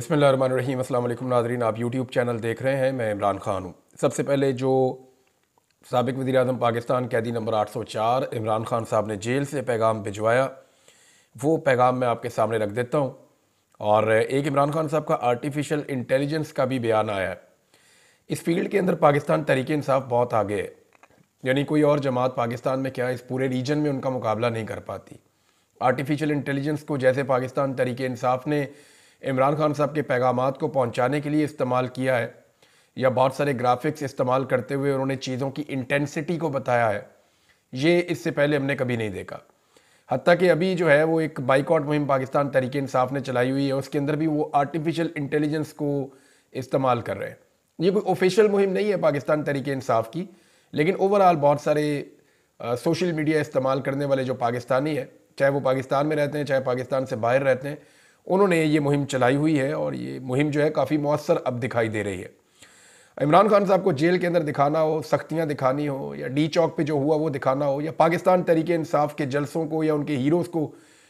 बिस्मिल्लाहिर्रहमानिर्रहीम। अस्सलाम वालेकुम नाज़रीन, आप यूट्यूब चैनल देख रहे हैं। मैं इमरान ख़ान हूँ। सबसे पहले जो साबिक़ वज़ीर-ए-आज़म पाकिस्तान कैदी नंबर 804 इमरान ख़ान साहब ने जेल से पैगाम भिजवाया, वो पैगाम मैं आपके सामने रख देता हूँ। और एक इमरान ख़ान साहब का आर्टिफिशियल इंटेलिजेंस का भी बयान आया है। इस फील्ड के अंदर पाकिस्तान तहरीक इंसाफ बहुत आगे है, यानी कोई और जमात पाकिस्तान में क्या इस पूरे रीजन में उनका मुकाबला नहीं कर पाती। आर्टिफिशियल इंटेलिजेंस को जैसे पाकिस्तान तहरीक इंसाफ ने इमरान खान साहब के पैगामात को पहुंचाने के लिए इस्तेमाल किया है, या बहुत सारे ग्राफिक्स इस्तेमाल करते हुए उन्होंने चीज़ों की इंटेंसिटी को बताया है, ये इससे पहले हमने कभी नहीं देखा। हत्ता कि अभी जो है वो एक बाइकआउट मुहिम पाकिस्तान तहरीक इंसाफ ने चलाई हुई है, उसके अंदर भी वो आर्टिफिशियल इंटेलिजेंस को इस्तेमाल कर रहे हैं। ये कोई ऑफिशियल मुहिम नहीं है पाकिस्तान तहरीक इंसाफ की, लेकिन ओवरऑल बहुत सारे सोशल मीडिया इस्तेमाल करने वाले जो पाकिस्तानी है, चाहे वो पाकिस्तान में रहते हैं चाहे पाकिस्तान से बाहर रहते हैं, उन्होंने ये मुहिम चलाई हुई है। और ये मुहिम जो है काफ़ी मौसर अब दिखाई दे रही है। इमरान खान साहब को जेल के अंदर दिखाना हो, सख्तियाँ दिखानी हो, या डी चौक पे जो हुआ वो दिखाना हो, या पाकिस्तान तहरीक इंसाफ के जलसों को या उनके हीरोज़ को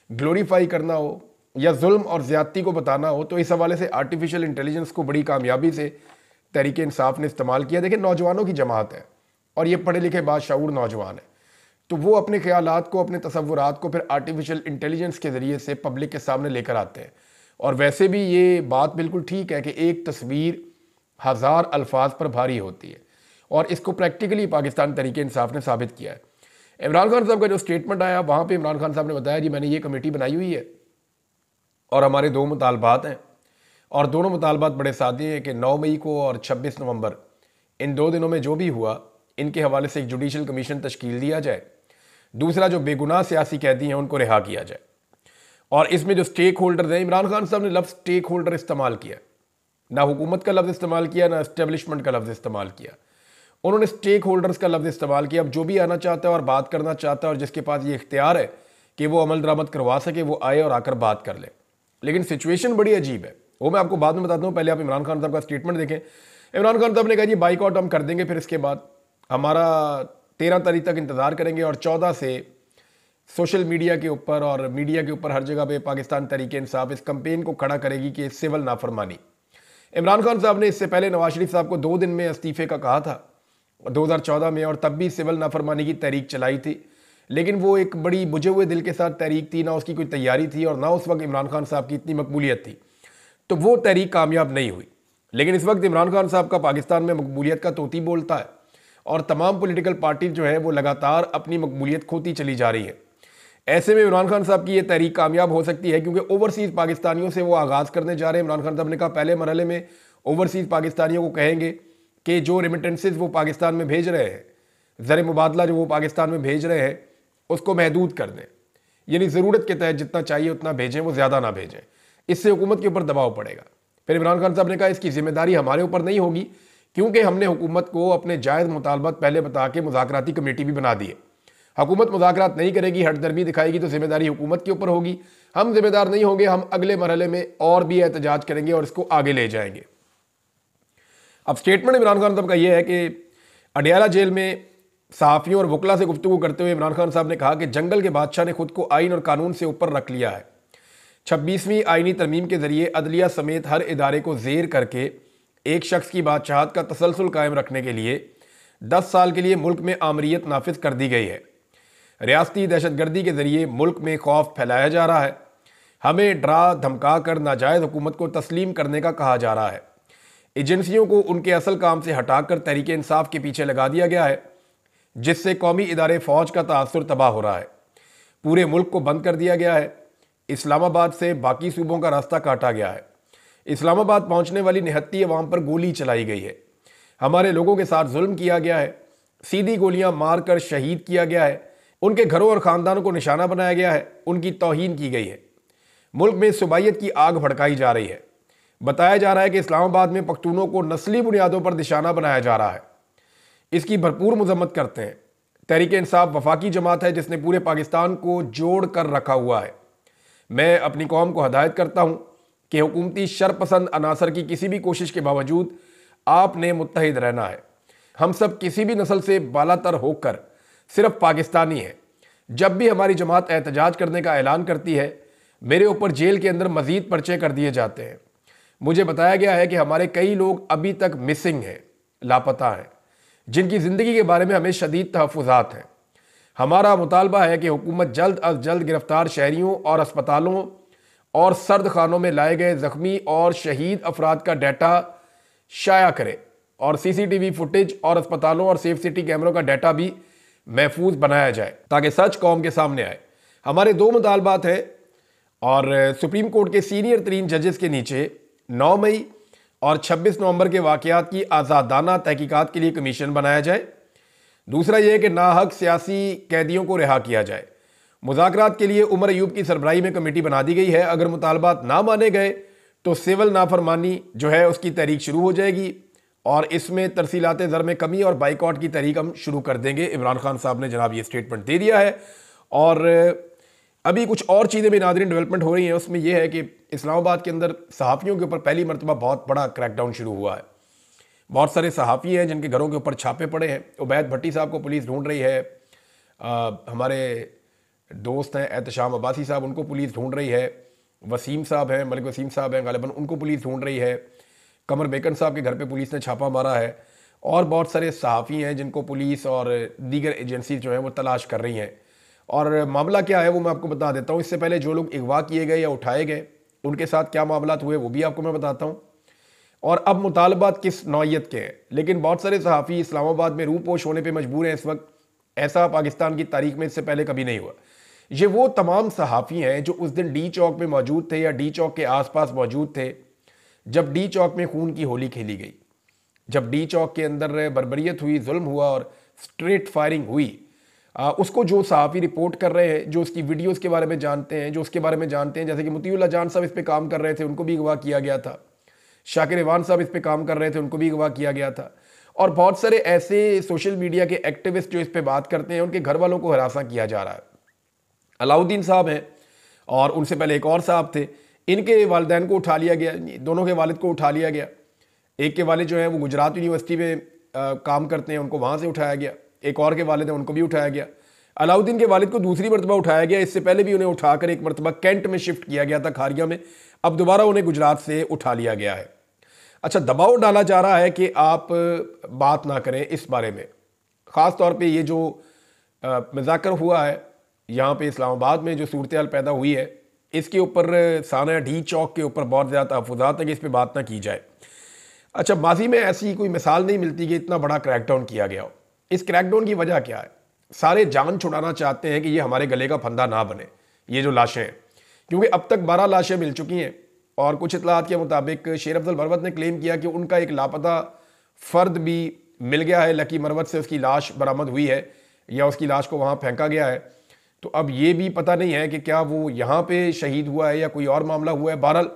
ग्लोरीफाई करना हो, या जुल्म और ज़्यादती को बताना हो, तो इस हवाले से आर्टिफिशियल इंटेलिजेंस को बड़ी कामयाबी से तहरीक इंसाफ ने इस्तेमाल किया। देखिए, नौजवानों की जमात है और ये पढ़े लिखे बाशऊर नौजवान है, तो वो अपने ख्यालात को, अपने तसव्वुरात को फिर आर्टिफिशियल इंटेलिजेंस के ज़रिए से पब्लिक के सामने लेकर आते हैं। और वैसे भी ये बात बिल्कुल ठीक है कि एक तस्वीर हज़ार अल्फाज पर भारी होती है, और इसको प्रैक्टिकली पाकिस्तान तहरीक इंसाफ ने साबित किया है। इमरान खान साहब का जो स्टेटमेंट आया, वहाँ पे इमरान खान साहब ने बताया, जी मैंने ये कमेटी बनाई हुई है और हमारे 2 मुतालबात हैं, और दोनों मुतालबात बड़े सादे हैं कि 9 मई को और 26 नवंबर, इन 2 दिनों में जो भी हुआ, इनके हवाले से एक जुडिशल कमीशन तश्कील दिया जाए। दूसरा, जो बेगुनाह सियासी कैदी हैं उनको रिहा किया जाए। और इसमें जो स्टेक होल्डर हैं, इमरान खान साहब ने लफ्ज़ स्टेक होल्डर इस्तेमाल किया, ना हुकूमत का लफ्ज़ इस्तेमाल किया, ना इस्टेब्लिशमेंट का लफ्ज़ इस्तेमाल किया। उन्होंने स्टेक होल्डर्स का लफ्ज़ इस्तेमाल किया। अब जो भी आना चाहता है और बात करना चाहता है और जिसके पास ये इख्तियार है कि वो अमल दरामद करवा सके, वो आए और आकर बात कर ले। लेकिन सिचुएशन बड़ी अजीब है, वो मैं आपको बाद में बताता हूँ। पहले आप इमरान खान साहब का स्टेटमेंट देखें। इमरान खान साहब ने कहा, जी बाइकआउट हम कर देंगे, फिर इसके बाद हमारा 13 तारीख तक इंतज़ार करेंगे, और 14 से सोशल मीडिया के ऊपर और मीडिया के ऊपर हर जगह पे पाकिस्तान तहरीक इंसाफ इस कंपेन को खड़ा करेगी कि सिविल नाफरमानी। इमरान खान साहब ने इससे पहले नवाज शरीफ साहब को 2 दिन में इस्तीफे का कहा था 2014 में, और तब भी सिविल नाफरमानी की तहरीक चलाई थी। लेकिन वो एक बड़ी बुझे हुए दिल के साथ तहरीक थी, ना उसकी कोई तैयारी थी और ना उस वक्त इमरान खान साहब की इतनी मकबूलियत थी, तो वो तहरीक कामयाब नहीं हुई। लेकिन इस वक्त इमरान खान साहब का पाकिस्तान में मकबूलियत का तोती बोलता है, और तमाम पॉलिटिकल पार्टी जो है वो लगातार अपनी मकबूलियत खोती चली जा रही है। ऐसे में इमरान खान साहब की ये तहरीक कामयाब हो सकती है, क्योंकि ओवरसीज़ पाकिस्तानियों से वो आगाज़ करने जा रहे हैं। इमरान खान साहब ने कहा, पहले मरहले में ओवरसीज़ पाकिस्तानियों को कहेंगे कि जो रेमिटेंसेस वो पाकिस्तान में भेज रहे हैं, ज़र मुबादला जो वो पाकिस्तान में भेज रहे हैं, उसको महदूद कर दें, यानी ज़रूरत के तहत जितना चाहिए उतना भेजें, वो ज़्यादा ना भेजें। इससे हुकूमत के ऊपर दबाव पड़ेगा। फिर इमरान खान साहब ने कहा, इसकी जिम्मेदारी हमारे ऊपर नहीं होगी, क्योंकि हमने हुकूमत को अपने जायज़ मुतालबात पहले बता के मुज़ाकराती कमेटी भी बना दी है। हुकूमत मुज़ाकरात नहीं करेगी, हटदर्मी दिखाएगी, तो जिम्मेदारी हुकूमत के ऊपर होगी। हम जिम्मेदार नहीं होंगे, हम अगले मरहले में और भी एहतजाज करेंगे और इसको आगे ले जाएंगे। अब स्टेटमेंट इमरान खान साहब का यह है कि अडियाला जेल में सहाफ़ियों और वकला से गुफ्तगू करते हुए इमरान खान साहब ने कहा कि जंगल के बादशाह ने खुद को आइन और कानून से ऊपर रख लिया है। 26वीं आइनी तरमीम के जरिए अदलिया समेत हर इदारे को ज़ेर करके एक शख्स की बादशाहत का तसलसल कायम रखने के लिए 10 साल के लिए मुल्क में आमरीत नाफिज कर दी गई है। रियासती दहशतगर्दी के जरिए मुल्क में खौफ फैलाया जा रहा है। हमें डरा धमका कर नाजायज़ हुकूमत को तस्लीम करने का कहा जा रहा है। एजेंसियों को उनके असल काम से हटाकर तहरीक इंसाफ के पीछे लगा दिया गया है, जिससे कौमी इदारे फ़ौज का तासुर तबाह हो रहा है। पूरे मुल्क को बंद कर दिया गया है। इस्लामाबाद से बाकी सूबों का रास्ता काटा गया है। इस्लामाबाद पहुंचने वाली निहत्ती अवाम पर गोली चलाई गई है। हमारे लोगों के साथ जुल्म किया गया है। सीधी गोलियां मारकर शहीद किया गया है। उनके घरों और ख़ानदानों को निशाना बनाया गया है। उनकी तौहीन की गई है। मुल्क में सुबाइयत की आग भड़काई जा रही है। बताया जा रहा है कि इस्लामाबाद में पख्तूनों को नस्ली बुनियादों पर निशाना बनाया जा रहा है। इसकी भरपूर मजम्मत करते हैं। तहरीक इंसाफ वफाकी जमात है जिसने पूरे पाकिस्तान को जोड़ कर रखा हुआ है। मैं अपनी कौम को हदायत करता हूँ कि हुकूमती शरपसंद अनासर की किसी भी कोशिश के बावजूद आपने मुत्तहिद रहना है। हम सब किसी भी नस्ल से बालातर होकर सिर्फ पाकिस्तानी हैं। जब भी हमारी जमात एहतजाज करने का ऐलान करती है, मेरे ऊपर जेल के अंदर मजीद पर्चे कर दिए जाते हैं। मुझे बताया गया है कि हमारे कई लोग अभी तक मिसिंग हैं, लापता हैं, जिनकी ज़िंदगी के बारे में हमें शदीद तहफ़्फ़ुज़ात हैं। हमारा मुतालबा है कि हुकूमत जल्द अज जल्द गिरफ्तार शहरियों और अस्पतालों और सर्द खानों में लाए गए ज़ख्मी और शहीद अफराद का डाटा शाया करे और CCTV फुटेज और अस्पतालों और सेफ सिटी कैमरों का डाटा भी महफूज बनाया जाए ताकि सच कौम के सामने आए। हमारे दो मुतालबात हैं और सुप्रीम कोर्ट के सीनियर तरीन जजेस के नीचे 9 मई और 26 नवंबर के वाक़यात की आज़ादाना तहकीकात के लिए कमीशन बनाया जाए। दूसरा यह कि नाहक सियासी कैदियों को रिहा किया जाए। मुज़ाकरात के लिए उमर अयूब की सरबराही में कमेटी बना दी गई है। अगर मुतालबात ना माने गए तो सिविल नाफरमानी जो है उसकी तहरीक शुरू हो जाएगी और इसमें तरसीलात ज़र में कमी और बाइकआउट की तहरीक हम शुरू कर देंगे। इमरान खान साहब ने जनाब ये स्टेटमेंट दे दिया है। और अभी कुछ और चीज़ें भी नाज़रीन डेवलपमेंट हो रही हैं। उसमें यह है कि इस्लामाबाद के अंदर सहाफ़ियों के ऊपर पहली मरतबा बहुत बड़ा क्रैकडाउन शुरू हुआ है। बहुत सारे सहाफ़ी हैं जिनके घरों के ऊपर छापे पड़े हैं। उबैद भट्टी साहब को पुलिस ढूंढ रही है। हमारे दोस्त हैं एहतशाम अब्बासी साहब, उनको पुलिस ढूंढ रही है। वसीम साहब हैं, मलिक वसीम साहब हैं गालिबन, उनको पुलिस ढूंढ रही है। कमर बेकन साहब के घर पे पुलिस ने छापा मारा है। और बहुत सारे सहाफ़ी हैं जिनको पुलिस और दीगर एजेंसी जो हैं वो तलाश कर रही हैं। और मामला क्या है वो मैं आपको बता देता हूँ। इससे पहले जो लोग अगवा किए गए या उठाए गए उनके साथ क्या मामला हुए वो भी आपको मैं बताता हूँ। और अब मुतालबात किस नौयत के हैं। लेकिन बहुत सारे सहाफ़ी इस्लामाबाद में रूपोश होने पर मजबूर हैं इस वक्त। ऐसा पाकिस्तान की तारीख में इससे पहले कभी नहीं हुआ। ये वो तमाम सहाफ़ी हैं जो उस दिन डी चौक में मौजूद थे या डी चौक के आसपास मौजूद थे जब डी चौक में खून की होली खेली गई, जब डी चौक के अंदर बर्बरियत हुई, जुल्म हुआ और स्ट्रेट फायरिंग हुई। उसको जो सहाफ़ी रिपोर्ट कर रहे हैं, जो उसकी वीडियोस के बारे में जानते हैं, जो उसके बारे में जानते हैं, जैसे कि मुतीउल्लाह जान साहब इस पर काम कर रहे थे, उनको भी अगवा किया गया था। शाकिर इवान साहब इस पर काम कर रहे थे, उनको भी अगवा किया गया था। और बहुत सारे ऐसे सोशल मीडिया के एक्टिविस्ट जो इस पर बात करते हैं उनके घर वालों को हरासा किया जा रहा है। अलाउद्दीन साहब हैं और उनसे पहले एक और साहब थे, इनके वालिदैन को उठा लिया गया, दोनों के वालिद को उठा लिया गया। एक के वालिद जो हैं वो गुजरात यूनिवर्सिटी में काम करते हैं, उनको वहाँ से उठाया गया। एक और के वालिद हैं, उनको भी उठाया गया। अलाउद्दीन के वालिद को दूसरी मरतबा उठाया गया। इससे पहले भी उन्हें उठाकर एक मरतबा कैंट में शिफ्ट किया गया था, खारिया में। अब दोबारा उन्हें गुजरात से उठा लिया गया है। अच्छा, दबाव डाला जा रहा है कि आप बात ना करें इस बारे में। ख़ास तौर पे ये जो मज़ाकर हुआ है यहाँ पे इस्लामाबाद में, जो सूरत हाल पैदा हुई है, इसके ऊपर साना डी चौक के ऊपर बहुत ज़्यादा तहफ़्फ़ुज़ात है कि इस पर बात ना की जाए। अच्छा, माजी में ऐसी कोई मिसाल नहीं मिलती कि इतना बड़ा क्रैकडाउन किया गया हो। इस क्रैकडाउन की वजह क्या है? सारे जान छुड़ाना चाहते हैं कि ये हमारे गले का फंदा ना बने, ये जो लाशें हैं, क्योंकि अब तक 12 लाशें मिल चुकी हैं। और कुछ इतलात के मुताबिक शेर अफजल मरवत ने क्लेम किया कि उनका एक लापता फ़र्द भी मिल गया है। लकी मरवत से उसकी लाश बरामद हुई है या उसकी लाश को वहाँ फेंका गया है। तो अब ये भी पता नहीं है कि क्या वो यहाँ पे शहीद हुआ है या कोई और मामला हुआ है। बहरहाल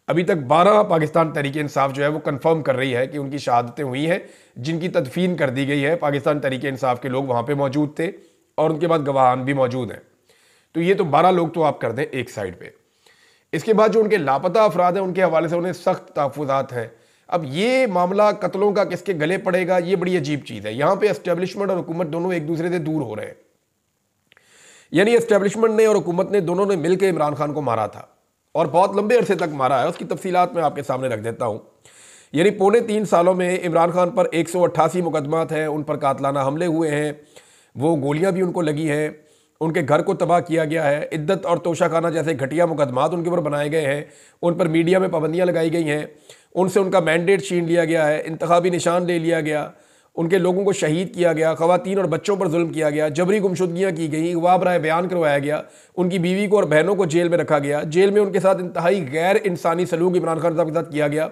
अभी तक 12 पाकिस्तान तहरीक इंसाफ जो है वो कंफर्म कर रही है कि उनकी शहादतें हुई हैं, जिनकी तदफीन कर दी गई है। पाकिस्तान तहरीक इंसाफ के लोग वहाँ पे मौजूद थे और उनके बाद गवाहान भी मौजूद हैं। तो ये तो 12 लोग तो आप कर दें एक साइड पे। इसके बाद जो उनके लापता अफराद हैं उनके हवाले से उन्हें सख्त तहफ़्फ़ुज़ात हैं। अब ये मामला कत्लों का किसके गले पड़ेगा, ये बड़ी अजीब चीज़ है। यहाँ पे एस्टेब्लिशमेंट और हुकूमत दोनों एक दूसरे से दूर हो रहे हैं। यानी एस्टेब्लिशमेंट ने और हुकूमत ने दोनों ने मिलकर इमरान खान को मारा था और बहुत लंबे अरसे तक मारा है। उसकी तफसीलात मैं आपके सामने रख देता हूँ। यानी पौने 3 सालों में इमरान खान पर 188 मुकदमात हैं, उन पर कातलाना हमले हुए हैं, वो गोलियां भी उनको लगी हैं, उनके घर को तबाह किया गया है, इद्दत और तोशाखाना जैसे घटिया मुकदमात उनके ऊपर बनाए गए हैं, उन पर मीडिया में पाबंदियाँ लगाई गई हैं, उनसे उनका मैंडेट छीन लिया गया है, इंतखाबी निशान ले लिया गया, उनके लोगों को शहीद किया गया, ख़वातीन और बच्चों पर जुल्म किया गया, जबरी गुमशुदगियाँ की गई, अगवा बराए बयान करवाया गया, उनकी बीवी को और बहनों को जेल में रखा गया, जेल में उनके साथ इंतहाई गैर इंसानी सलूक इमरान खान साहब के साथ किया गया,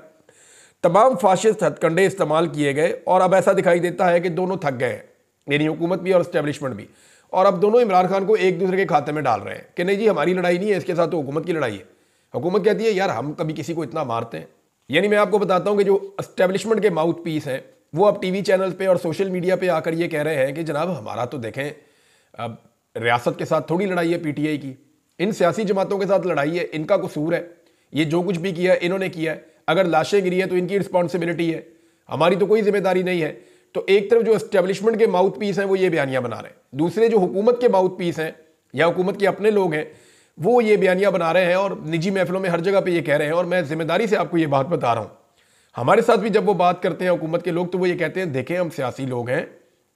तमाम फाशिस्ट हथकंडे इस्तेमाल किए गए। और अब ऐसा दिखाई देता है कि दोनों थक गए हैं, यानी हुकूमत भी और इस्टेब्लिशमेंट भी, और अब दोनों इमरान खान को एक दूसरे के खाते में डाल रहे हैं कि नहीं जी हमारी लड़ाई नहीं है, इसके साथ तो हुकूमत की लड़ाई है। हुकूमत कहती है यार हम कभी किसी को इतना मारते हैं। यानी मैं आपको बताता हूँ कि जो इस्टेब्लिशमेंट के माउथ पीस हैं वो अब टीवी चैनल पे और सोशल मीडिया पे आकर ये कह रहे हैं कि जनाब हमारा तो देखें, अब रियासत के साथ थोड़ी लड़ाई है पीटीआई की, इन सियासी जमातों के साथ लड़ाई है, इनका कसूर है, ये जो कुछ भी किया है इन्होंने किया है, अगर लाशें गिरी है तो इनकी रिस्पॉन्सिबिलिटी है, हमारी तो कोई जिम्मेदारी नहीं है। तो एक तरफ जो एस्टेब्लिशमेंट के माउथ पीस हैं वो ये बयानियां बना रहे हैं, दूसरे जो हुकूमत के माउथ पीस हैं या हुकूमत के अपने लोग हैं वो ये बयानियां बना रहे हैं और निजी महफिलों में हर जगह पे ये कह रहे हैं। और मैं जिम्मेदारी से आपको ये बात बता रहा हूं, हमारे साथ भी जब वो बात करते हैं हुकूमत के लोग, तो वो ये कहते हैं देखें हम सियासी लोग हैं,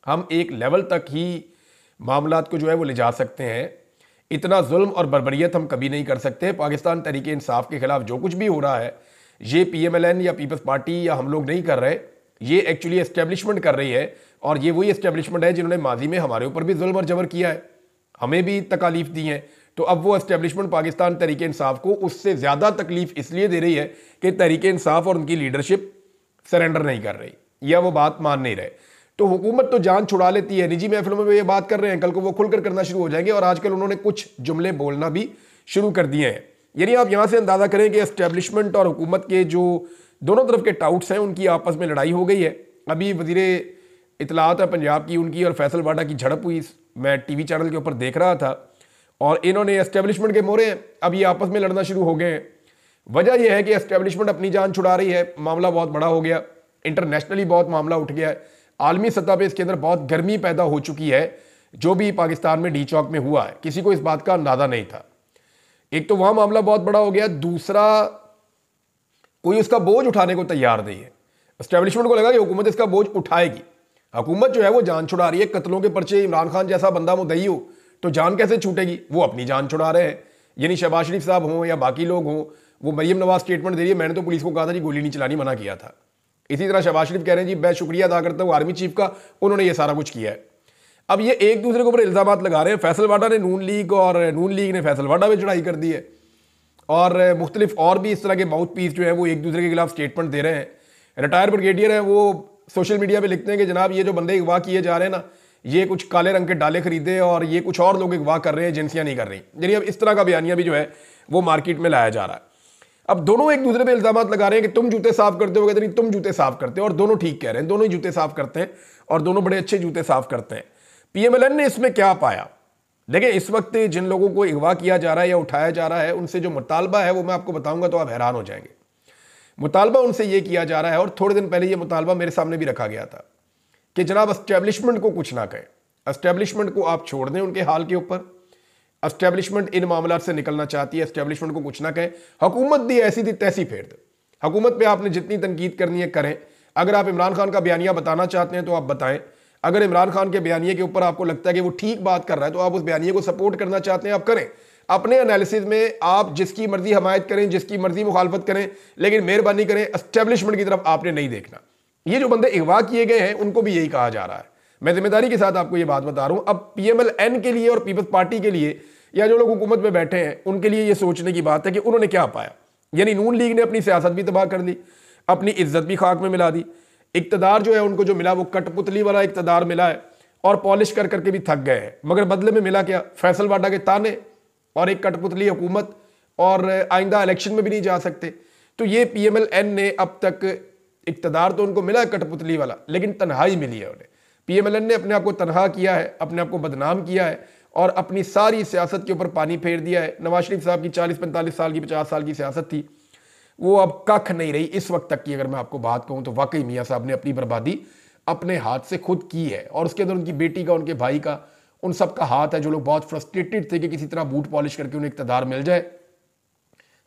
हम एक लेवल तक ही मामलात को जो है वो ले जा सकते हैं, इतना जुल्म और बर्बरियत हम कभी नहीं कर सकते। पाकिस्तान तहरीक इंसाफ के खिलाफ जो कुछ भी हो रहा है, ये PMLN या पीपल्स पार्टी या हम लोग नहीं कर रहे, ये एक्चुअली एस्टेब्लिशमेंट कर रही है। और ये वही एस्टेब्लिशमेंट है जिन्होंने माजी में हमारे ऊपर भी जुल्म और जबर किया है, हमें भी तकालीफ दी हैं। तो अब वो एस्टेब्लिशमेंट पाकिस्तान तहरीक इंसाफ को उससे ज़्यादा तकलीफ इसलिए दे रही है कि तहरीक इंसाफ और उनकी लीडरशिप सरेंडर नहीं कर रही या वो बात मान नहीं रहे। तो हुकूमत तो जान छुड़ा लेती है, निजी महफिलों में वो ये बात कर रहे हैं, कल को वो खुलकर करना शुरू हो जाएंगे। और आजकल उन्होंने कुछ जुमले बोलना भी शुरू कर दिए हैं। यानी आप यहां से अंदाजा करें कि एस्टेब्लिशमेंट और हुकूमत के जो दोनों तरफ के टाउट्स हैं, उनकी आपस में लड़ाई हो गई है। अभी वजीरे इतलात है पंजाब की, उनकी और फैसल वाडा की झड़प हुई, मैं टीवी चैनल के ऊपर देख रहा था। और इन्होंने एस्टेब्लिशमेंट के मोहरे अब ये आपस में लड़ना शुरू हो गए हैं। वजह यह है कि एस्टेब्लिशमेंट अपनी जान छुड़ा रही है, मामला बहुत बड़ा हो गया, इंटरनेशनली बहुत मामला उठ गया है, आलमी सतह पे इसके अंदर बहुत गर्मी पैदा हो चुकी है। जो भी पाकिस्तान में डी चौक में हुआ है, किसी को इस बात का अंदाजा नहीं था। एक तो वहां मामला बहुत बड़ा हो गया, दूसरा कोई उसका बोझ उठाने को तैयार नहीं है। एस्टेब्लिशमेंट को लगा कि हुकूमत इसका बोझ उठाएगी। हुकूमत जो है वो जान छुड़ा रही है, कत्लों के पर्चे, इमरान खान जैसा बंदा मुद्दई हो तो जान कैसे छूटेगी, वो अपनी जान छुड़ा रहे हैं। यानी शहबाज शरीफ साहब हों या बाकी लोग हों, वो मरियम नवाज स्टेटमेंट दे रही है, मैंने तो पुलिस को कहा था जी गोली नहीं चलानी, मना किया था। इसी तरह शहबाज शरीफ कह रहे हैं जी मैं शुक्रिया अदा करता हूं आर्मी चीफ का, उन्होंने ये सारा कुछ किया है। अब ये एक दूसरे के ऊपर इल्जाम लगा रहे हैं। फैसल वाडा ने नून लीग और नून लीग ने फैसल वाडा पे चढ़ाई कर दी है। और मुख्तलिफ और भी इस तरह के माउथ पीस जो है वो एक दूसरे के खिलाफ स्टेटमेंट दे रहे हैं। रिटायर ब्रिगेडियर हैं, वो सोशल मीडिया पे लिखते हैं कि जनाब ये जो बंदे अगवा किए जा रहे हैं ना, ये कुछ काले रंग के डाले खरीदे और ये कुछ और लोग अगवा कर रहे हैं, एजेंसियां नहीं कर रही। यानी अब इस तरह का बयानिया भी जो है वो मार्केट में लाया जा रहा है। अब दोनों एक दूसरे पे इल्जाम लगा रहे हैं कि तुम जूते साफ करते हो, कहते नहीं तुम जूते साफ करते हो। और दोनों ठीक कह रहे हैं, दोनों ही जूते साफ करते हैं और दोनों बड़े अच्छे जूते साफ करते हैं। PMLN ने इसमें क्या पाया? देखिए, इस वक्त जिन लोगों को अगवा किया जा रहा है या उठाया जा रहा है, उनसे जो मुतालबा है वो मैं आपको बताऊंगा तो आप हैरान हो जाएंगे। मुतालबा उनसे ये किया जा रहा है, और थोड़े दिन पहले ये मुतालबा मेरे सामने भी रखा गया था कि जनाब एस्टेब्लिशमेंट को कुछ ना कहें, एस्टेब्लिशमेंट को आप छोड़ दें उनके हाल के ऊपर। एस्टेब्लिशमेंट इन मामलात से निकलना चाहती है, एस्टेब्लिशमेंट को कुछ ना कहें। हुकूमत भी ऐसी थी तैसी फेर दे, हुकूमत पे आपने जितनी तनकीद करनी है करें। अगर आप इमरान खान का बयानिया बताना चाहते हैं तो आप बताएं। अगर इमरान खान के बयानिए के ऊपर आपको लगता है कि वो ठीक बात कर रहा है तो आप उस बयानिए को सपोर्ट करना चाहते हैं, आप करें। अपने एनालिसिस में आप जिसकी मर्जी हमायत करें, जिसकी मर्जी मुखालफत करें, लेकिन मेहरबानी करें एस्टेब्लिशमेंट की तरफ आपने नहीं देखना। ये जो बंदे अगवा किए गए हैं उनको भी यही कहा जा रहा है। मैं जिम्मेदारी के साथ आपको ये बात बता रहा हूं। अब PMLN के लिए और पीपल्स पार्टी के लिए या जो लोग हुकूमत में बैठे हैं उनके लिए ये सोचने की बात है कि उन्होंने क्या पाया। यानी नून लीग ने अपनी सियासत भी तबाह कर दी, अपनी इज्जत भी खाक में मिला दी। इक्तदार जो है उनको जो मिला वो कठपुतली वाला इक्तदार मिला है और पॉलिश कर करके भी थक गए हैं। मगर बदले में मिला क्या? फैसल वाडा के ताने और एक कठपुतली हुकूमत, और आइंदा इलेक्शन में भी नहीं जा सकते। तो ये PMLN ने अब तक इक्तदार तो उनको मिला है कठपुतली वाला, लेकिन तन्हाई मिली है उन्हें। PMLN ने अपने आप को तनहा किया है, अपने आप को बदनाम किया है और अपनी सारी सियासत के ऊपर पानी फेर दिया है। नवाज शरीफ साहब की 40-45 साल की 50 साल की सियासत थी, वो अब कख नहीं रही इस वक्त तक की। अगर मैं आपको बात कहूं तो वाकई मियां साहब ने अपनी बर्बादी अपने हाथ से खुद की है। और उसके अंदर उनकी बेटी का, उनके भाई का, उन सब का हाथ है, जो लोग बहुत फ्रस्ट्रेटेड थे कि किसी तरह बूट पॉलिश करके उन्हें इक्तदार मिल जाए।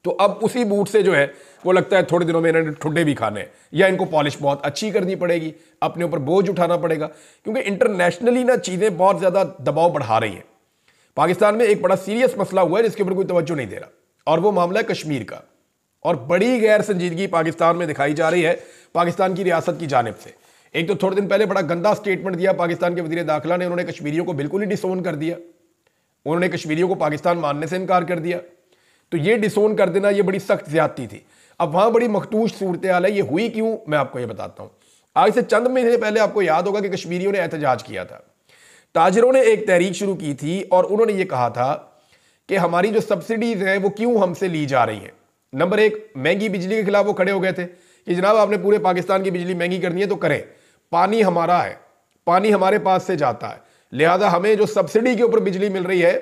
तो अब उसी बूट से जो है वो लगता है थोड़े दिनों में इन्होंने ठुड्डे भी खाने, या इनको पॉलिश बहुत अच्छी करनी पड़ेगी, अपने ऊपर बोझ उठाना पड़ेगा। क्योंकि इंटरनेशनली ना चीज़ें बहुत ज़्यादा दबाव बढ़ा रही हैं। पाकिस्तान में एक बड़ा सीरियस मसला हुआ है जिसके ऊपर कोई तवज्जो नहीं दे रहा, और वो मामला है कश्मीर का। और बड़ी गैर संजीदगी पाकिस्तान में दिखाई जा रही है पाकिस्तान की रियासत की जानिब से। एक तो थोड़े दिन पहले बड़ा गंदा स्टेटमेंट दिया पाकिस्तान के वज़ीर दाखिला ने, उन्होंने कश्मीरियों को बिल्कुल ही डिसोन कर दिया, उन्होंने कश्मीरियों को पाकिस्तान मानने से इनकार कर दिया। तो ये डिसोन कर देना ये बड़ी सख्त ज्यादती थी। अब वहां बड़ी मखदूश सूरत हाल है। ये हुई क्यों, मैं आपको ये बताता हूं। आज से चंद महीने पहले आपको याद होगा कि कश्मीरियों ने एहतजाज किया था, ताजरों ने एक तहरीक शुरू की थी और उन्होंने ये कहा था कि हमारी जो सब्सिडीज हैं वो क्यों हमसे ली जा रही हैं। नंबर एक, महंगी बिजली के खिलाफ वो खड़े हो गए थे कि जनाब आपने पूरे पाकिस्तान की बिजली महंगी करनी है तो करें, पानी हमारा है, पानी हमारे पास से जाता है, लिहाजा हमें जो सब्सिडी के ऊपर बिजली मिल रही है,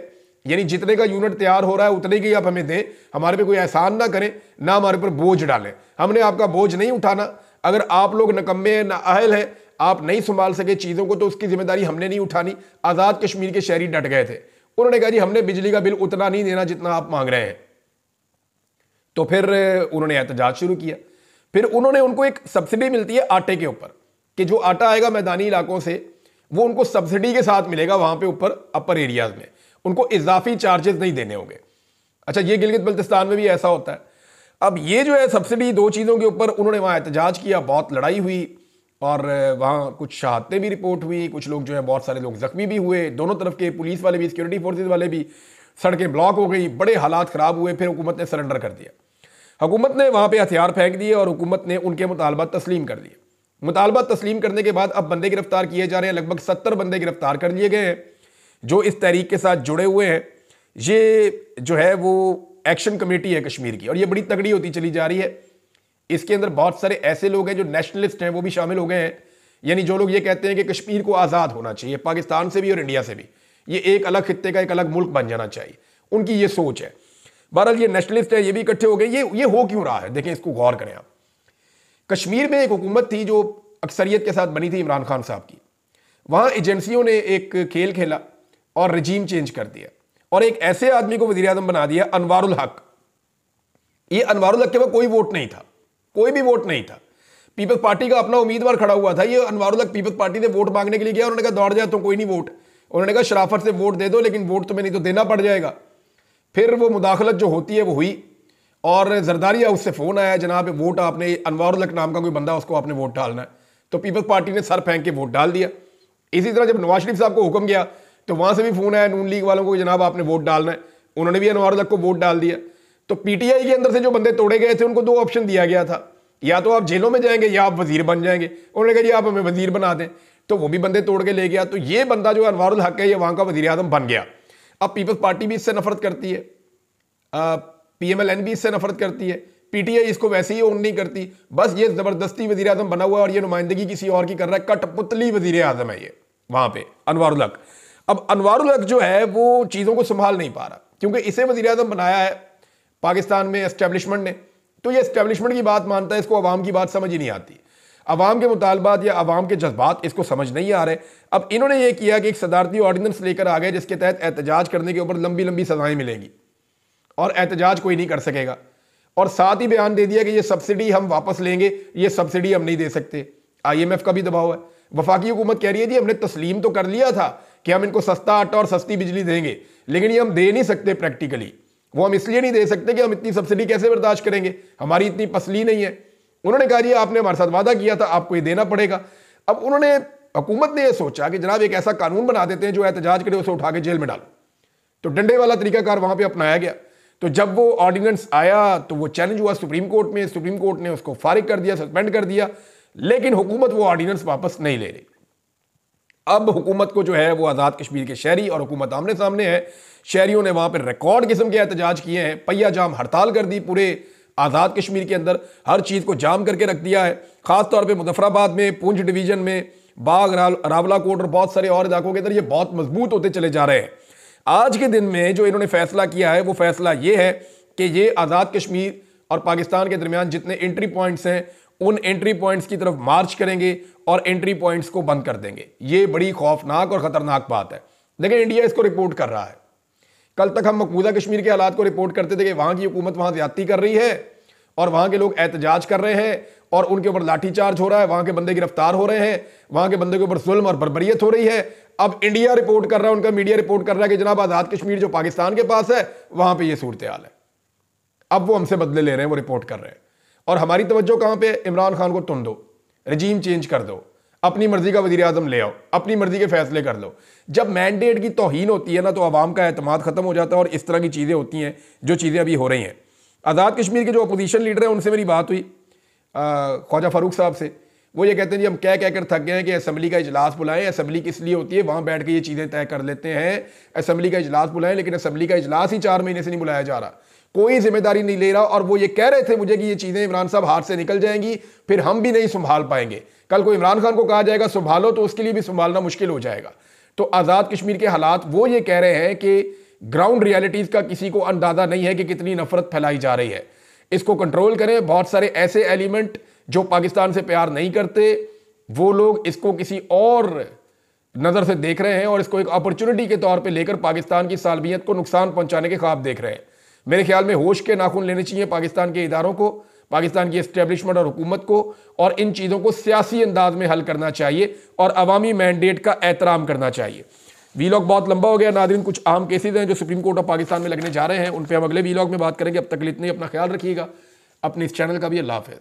यानी जितने का यूनिट तैयार हो रहा है उतने की आप हमें दें, हमारे पे कोई एहसान ना करें, ना हमारे पर बोझ डालें, हमने आपका बोझ नहीं उठाना। अगर आप लोग नकम्मे हैं, नाअहल हैं, आप नहीं संभाल सके चीज़ों को, तो उसकी जिम्मेदारी हमने नहीं उठानी। आज़ाद कश्मीर के शहरी डट गए थे, उन्होंने कहा जी हमने बिजली का बिल उतना नहीं देना जितना आप मांग रहे हैं। तो फिर उन्होंने एहतजाज शुरू किया। फिर उन्होंने उनको एक सब्सिडी मिलती है आटे के ऊपर, कि जो आटा आएगा मैदानी इलाकों से वो उनको सब्सिडी के साथ मिलेगा वहां पे ऊपर अपर एरियाज में, उनको इजाफी चार्जेस नहीं देने होंगे। अच्छा, ये गिलगित बल्तिस्तान में भी ऐसा होता है। अब ये जो है सब्सिडी, दो चीज़ों के ऊपर उन्होंने वहाँ एहतजाज किया, बहुत लड़ाई हुई और वहाँ कुछ शहादतें भी रिपोर्ट हुई, कुछ लोग जो है बहुत सारे लोग जख्मी भी हुए, दोनों तरफ के पुलिस वाले भी, सिक्योरिटी फोर्सेज वाले भी, सड़कें ब्लॉक हो गई, बड़े हालात ख़राब हुए। फिर हुकूमत ने सरेंडर कर दिया, हुकूमत ने वहाँ पे हथियार फेंक दिए और हुकूमत ने उनके मुतालबात तस्लीम कर लिए। मुतालबात तस्लीम करने के बाद अब बंदे गिरफ्तार किए जा रहे हैं, लगभग 70 बंदे गिरफ्तार कर लिए गए हैं जो इस तहरीक के साथ जुड़े हुए हैं। ये जो है वो एक्शन कमेटी है कश्मीर की और ये बड़ी तगड़ी होती चली जा रही है। इसके अंदर बहुत सारे ऐसे लोग हैं जो नेशनलिस्ट हैं, वो भी शामिल हो गए हैं, यानी जो लोग ये कहते हैं कि कश्मीर को आज़ाद होना चाहिए पाकिस्तान से भी और इंडिया से भी, ये एक अलग खित्ते का एक अलग मुल्क बन जाना चाहिए, उनकी ये सोच है। बहरहाल ये नेशनलिस्ट है, ये भी इकट्ठे हो गए। ये हो क्यों रहा है, देखें, इसको गौर करें आप। कश्मीर में एक हुकूमत थी जो अक्सरियत के साथ बनी थी इमरान खान साहब की, वहाँ एजेंसियों ने एक खेल खेला और रजीम चेंज कर दिया और एक ऐसे आदमी को वज़ीर आज़म बना दिया, अनवारुल हक। ये अनवारुल हक के पास कोई वोट नहीं था, कोई भी वोट नहीं था। पीपल्स पार्टी का अपना उम्मीदवार खड़ा हुआ था, ये अनवारुल हक पीपल्स पार्टी से वोट मांगने के लिए गया। उन्होंने कहा दौड़ जाए तो कोई नहीं वोट, उन्होंने कहा शराफत से वोट दे दो, लेकिन वोट तुम्हें नहीं तो देना पड़ जाएगा। फिर वो मुदाखलत जो होती है वो हुई और जरदारी हाउस से फ़ोन आया, जनाब वोट आपने, अनवारुल हक नाम का कोई बंदा, उसको आपने वोट डालना है। तो पीपल्स पार्टी ने सर फेंक के वोट डाल दिया। इसी तरह जब नवाज शरीफ साहब को हुक्म गया तो वहाँ से भी फ़ोन आया नून लीग वालों को, जनाब आपने वोट डालना है, उन्होंने भी अनवारुल हक को वोट डाल दिया। तो पीटीआई के अंदर से जो बंदे तोड़े गए थे उनको दो ऑप्शन दिया गया था, या तो आप जेलों में जाएंगे या आप वजीर बन जाएंगे। उन्होंने कहा जी आप हमें वजीर बना दें, तो वो भी बंदे तोड़ के ले गया। तो ये बंदा जो अनवारुल हक है ये वहाँ का वजीर आज़म बन गया। अब पीपल्स पार्टी भी इससे नफरत करती है, PMLN भी इससे नफरत करती है, पीटीआई इसको वैसे ही ओन नहीं करती। बस ये जबरदस्ती वजीर आज़म बना हुआ है और ये नुमाइंदगी किसी और की कर रहा है, कठपुतली वजीर आज़म है ये वहाँ पे अनवारुल हक। अब अनवारुल हक जो है वो चीज़ों को संभाल नहीं पा रहा, क्योंकि इसे वज़ीर आज़म बनाया है पाकिस्तान में एस्टेब्लिशमेंट ने, तो ये एस्टेब्लिशमेंट की बात मानता है, इसको अवाम की बात समझ ही नहीं आती, अवाम के मुतालबात या अवाम के जज्बात इसको समझ नहीं आ रहे। अब इन्होंने ये किया कि एक सदारती ऑर्डिनेंस लेकर आ गए जिसके तहत एहतजाज करने के ऊपर लंबी लंबी सजाएं मिलेंगी और एहतजाज कोई नहीं कर सकेगा, और साथ ही बयान दे दिया कि ये सब्सिडी हम वापस लेंगे, ये सब्सिडी हम नहीं दे सकते। IMF का भी दबाव है, वफाकी हुकूमत कह रही है जी हमने तस्लीम तो कर लिया था कि हम इनको सस्ता आटा और सस्ती बिजली देंगे, लेकिन ये हम दे नहीं सकते प्रैक्टिकली। वो हम इसलिए नहीं दे सकते कि हम इतनी सब्सिडी कैसे बर्दाश्त करेंगे, हमारी इतनी पसली नहीं है। उन्होंने कहा जी आपने हमारे साथ वादा किया था, आपको ये देना पड़ेगा। अब उन्होंने, हुकूमत ने यह सोचा कि जनाब एक ऐसा कानून बना देते हैं जो एहतजाज करे उसे उठा के जेल में डालो, तो डंडे वाला तरीकाकार वहां पर अपनाया गया। तो जब वो ऑर्डिनेंस आया तो वो चैलेंज हुआ सुप्रीम कोर्ट में, सुप्रीम कोर्ट ने उसको फारिग कर दिया, सस्पेंड कर दिया, लेकिन हुकूमत वो ऑर्डिनेंस वापस नहीं ले रही। अब हुकूमत को जो है वो आज़ाद कश्मीर के शहरी और हुकूमत आमने सामने है। शहरियों ने वहां पर रिकॉर्ड किस्म के एहतजाज किए हैं, पहिया जाम हड़ताल कर दी, पूरे आज़ाद कश्मीर के अंदर हर चीज़ को जाम करके रख दिया है। खासतौर पर मुजफ्फराबाद में, पुंछ डिवीजन में, बाग, रावलाकोट और बहुत सारे और इलाकों के अंदर ये बहुत मजबूत होते चले जा रहे हैं। आज के दिन में जो इन्होंने फैसला किया है वो फैसला ये है कि ये आज़ाद कश्मीर और पाकिस्तान के दरमियान जितने एंट्री पॉइंट्स हैं उन एंट्री पॉइंट्स की तरफ मार्च करेंगे और एंट्री पॉइंट्स को बंद कर देंगे। ये बड़ी खौफनाक और ख़तरनाक बात है। लेकिन इंडिया इसको रिपोर्ट कर रहा है। कल तक हम मकबूजा कश्मीर के हालात को रिपोर्ट करते थे कि वहाँ की हुकूमत वहाँ ज़्यादती कर रही है और वहाँ के लोग एहतजाज कर रहे हैं और उनके ऊपर लाठीचार्ज हो रहा है, वहाँ के बंदे गिरफ्तार हो रहे हैं, वहाँ के बंदे के ऊपर जुल्म और बर्बरियत हो रही है। अब इंडिया रिपोर्ट कर रहा है, उनका मीडिया रिपोर्ट कर रहा है कि जनाब आज़ाद कश्मीर जो पाकिस्तान के पास है वहाँ पर यह सूरत हाल है। अब वो हमसे बदले ले रहे हैं, वो रिपोर्ट कर रहे हैं। और हमारी तवज्जो कहाँ पे? इमरान खान को तुम दो, रजीम चेंज कर दो, अपनी मर्जी का वज़ीर आज़म ले आओ, अपनी मर्जी के फैसले कर लो। जब मैंडेट की तौहीन होती है ना तो आवाम का एतमाद खत्म हो जाता है और इस तरह की चीज़ें होती हैं जो चीज़ें अभी हो रही हैं। आज़ाद कश्मीर के जो अपोजिशन लीडर हैं उनसे मेरी बात हुई, ख्वाजा फारूक साहब से। वो ये कहते हैं जी हम कह कर थक गए हैं कि असम्बली का इजलास बुलाएं। असम्बली किस लिए होती है? वहाँ बैठ के ये चीज़ें तय कर लेते हैं। असम्बली का इजलास बुलाएं, लेकिन असम्बली का इजलास ही 4 महीने से नहीं बुलाया जा रहा, कोई जिम्मेदारी नहीं ले रहा। और वो ये कह रहे थे मुझे कि ये चीज़ें इमरान साहब हाथ से निकल जाएंगी, फिर हम भी नहीं संभाल पाएंगे। कल को इमरान खान को कहा जाएगा संभालो तो उसके लिए भी संभालना मुश्किल हो जाएगा। तो आज़ाद कश्मीर के हालात वो ये कह रहे हैं कि ग्राउंड रियलिटीज़ का किसी को अंदाज़ा नहीं है कि कितनी नफरत फैलाई जा रही है। इसको कंट्रोल करें। बहुत सारे ऐसे एलिमेंट जो पाकिस्तान से प्यार नहीं करते वो लोग इसको किसी और नज़र से देख रहे हैं और इसको एक अपॉर्चुनिटी के तौर पे लेकर पाकिस्तान की सालमियत को नुकसान पहुंचाने के ख्वाब देख रहे हैं। मेरे ख्याल में होश के नाखून लेने चाहिए पाकिस्तान के इदारों को, पाकिस्तान की एस्टेब्लिशमेंट और हुकूमत को, और इन चीज़ों को सियासी अंदाज में हल करना चाहिए और अवामी मैंडेट का एहतराम करना चाहिए। वीलॉग बहुत लंबा हो गया नाज़रीन, कुछ अहम केसेज हैं जो सुप्रीम कोर्ट ऑफ पाकिस्तान में लगने जा रहे हैं, उन पर हम अगले वीलॉग में बात करेंगे। अब तक के लिए इतने, अपना ख्याल रखिएगा, अपने इस चैनल का भी अल्लाह हाफ़िज़।